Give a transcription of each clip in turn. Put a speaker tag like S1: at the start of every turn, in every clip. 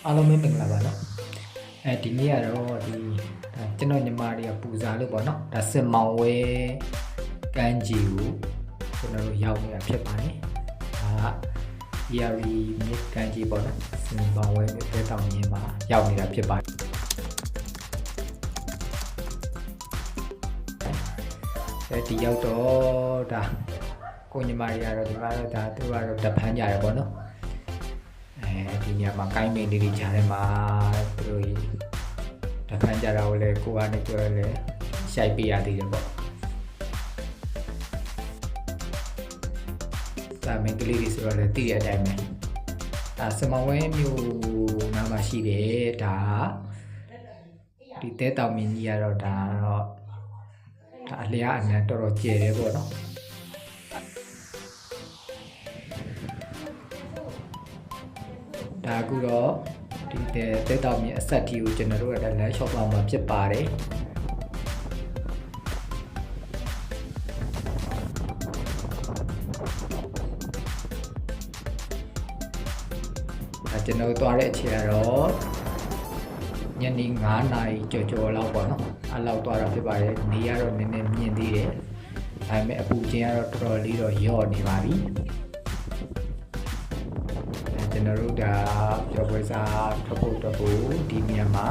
S1: အားလုံးပဲမင်္ဂလာပါနော်ဒီနေ့ကတော့ဒီကျွန်တော်ညီမတွေကပူဇာလို့ပေါ့နော်ဒါစင်မောင်ဝဲကန်းကြီးကိုကျွန်တော်တို့ရောက်နေတာဖြစ်ပါတယ်ဒါ ERE မြစ်ကန်းကြီးပေါ့နော်စင်မောင်ဝဲတဲတောင်ရင်းမှာရောက်နေတာဖြစ်ပါတယ်ဒီရောက်တော့ဒါကိုညီမတွေကတော့ဒီမှာတော့ဒါသူကတော့တဖန်းကြရပေါ့နော်ဒီညမှာကိုင်းမင်းလေးတွေကြားထဲမှာသူတို့တဖန်းကြတာကိုလည်းကိုကနေပြောလဲရှိုက်ပေးရသေးတယ်ပေါ့ဒါမင်းကလေးတွေဆိုတော့လည်းတည်တဲ့အတိုင်းပဲဒါစမဝဲမျိုးနားမှာရှိတယ်ဒါဒီတဲတောင်မင်းကြီးကတော့ဒါတော့ဒါအလျားအနံတော်တော်ကျယ်တယ်ပေါ့နော်ဒါကူတော့ဒီတဲတောင်မြအဆက်တီကိုကျွန်တော်တို့ကလမ်းလျှောက်သွားမှာဖြစ်ပါတယ်ဒါကျွန်တော်သွားတဲ့အချိန်ကတော့ညနေ9 နာရီကျော်လောက်ပေါ့နော်အဲ့လောက်သွားတာဖြစ်ပါတယ်နေရတော့နည်းနည်းမြင့်သေးတယ်ဒါပေမဲ့အပူချင်းကတော့တော်တော်လေးတော့ရော့နေပါပြီကျွန်တော်တို့ဒါပြောပွဲစားထုတ်ဖို့ဒီနေရာမှာ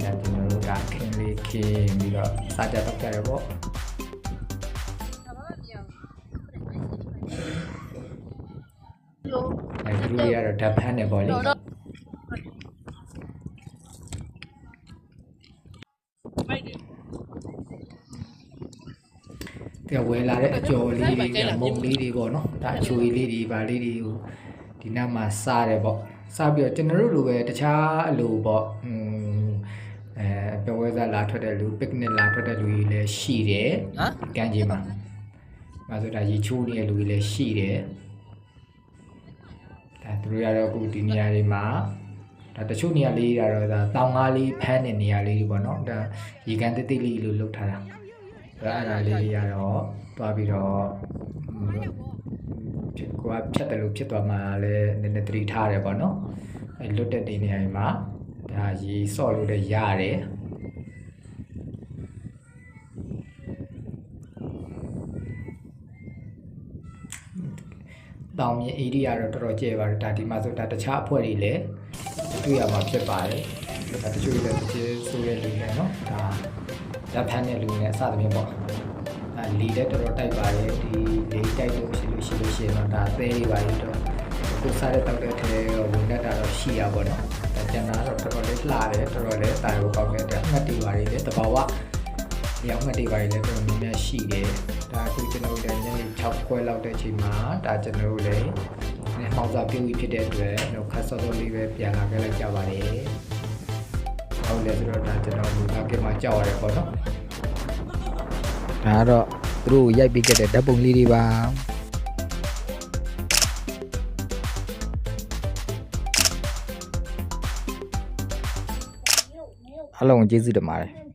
S1: ဒါကျွန်တော်တို့ဒါခင်းလေးခင်းပြီးတော့စားကြတော့ကြရပေါ့ဒီလိုရတော့ဓာတ်ဖန်းနေပေါ့လေကဝဲလာတဲ့အကျော်လေးတွေကမုံလေးတွေပေါ့နော်ဒါအချိုလေးတွေဗာလေးတွေကိုဒီနားမှာစားတယ်ပေါ့စားပြီးတော့ကျွန်တော်တို့လိုပဲတခြားအလိုပေါ့ပြောဝဲစားလာထွက်တဲ့လူပစ်နစ်လာထွက်တဲ့လူတွေလည်းရှိတယ်ကန်းကြီးမှာဒါဆိုဒါရေချိုးနေတဲ့လူတွေလည်းရှိတယ်ဒါသူတို့ရတော့အခုဒီနေရာတွေမှာဒါတချို့နေရာလေးတွေကတော့ဒါတောင်ငါးလေးဖမ်းတဲ့နေရာလေးတွေပေါ့နော်ဒါရေကန်တိတ်တိတ်လေးလို့လုပ်ထားတာအဲ့ဒါလေးတွေကတော့သွားပြီးတော့ကိုကဖြတ်တယ်လို့ဖြစ်သွားမှလည်းနည်းနည်းသတိထားတယ်ပေါ့နော်အဲ့လွတ်တဲ့နေရာတွေမှာဒါရေဆော့လို့လည်းရတယ်တောင်မြေဧရိယာတော့တော်တော်ကျယ်ပါတယ်ဒါဒီမှာဆိုဒါတခြားအဖွဲ့တွေလည်းတွေ့ရမှာဖြစ်ပါတယ်ဒါတချို့လည်းတချို့ဆိုရလူတွေနော်ဒါလက်ဖမ်းတဲ့လူတွေနဲ့အစသဖြင့်ပေါ့လီလည်းတော်တော်တိုက်ပါတယ်ဒီလေးတိုက်လို့ရှိရင်တော့ဒါသဲတွေပါတော့ကိုစားတဲ့တောက်တဲ့ထဲဝင်နေတာတော့ရှိရပါတော့ဒါကျန်တာတော့တော်တော်လေးလှတယ်တော်တော်လေးတာကိုကောင်းတဲ့အတွက်ငှက်တွေပါလေတဘာဝဒီအောင်ငှက်တွေပါလေတော်တော်များများရှိတယ်ဒါအခုကျွန်တော်တို့ညနေ6 ခွဲလောက်တဲ့အချိန်မှာဒါကျွန်တော်တို့လည်းဟောင်းစားပြုတ်ဖြစ်တဲ့အတွက်တော့ခက်စောစောလေးပဲပြန်လာခဲ့လိုက်ကြပါတယ်ဟုတ်တယ်ဆိုတော့ဒါကျွန်တော်တို့ကမှကြောက်ရတယ်ပေါ့နော်ဒါကတော့သူတို့ရိုက်ပေးခဲ့တဲ့ဓာတ်ပုံလေးတွေပါအားလုံးကျေးဇူးတင်ပါတယ်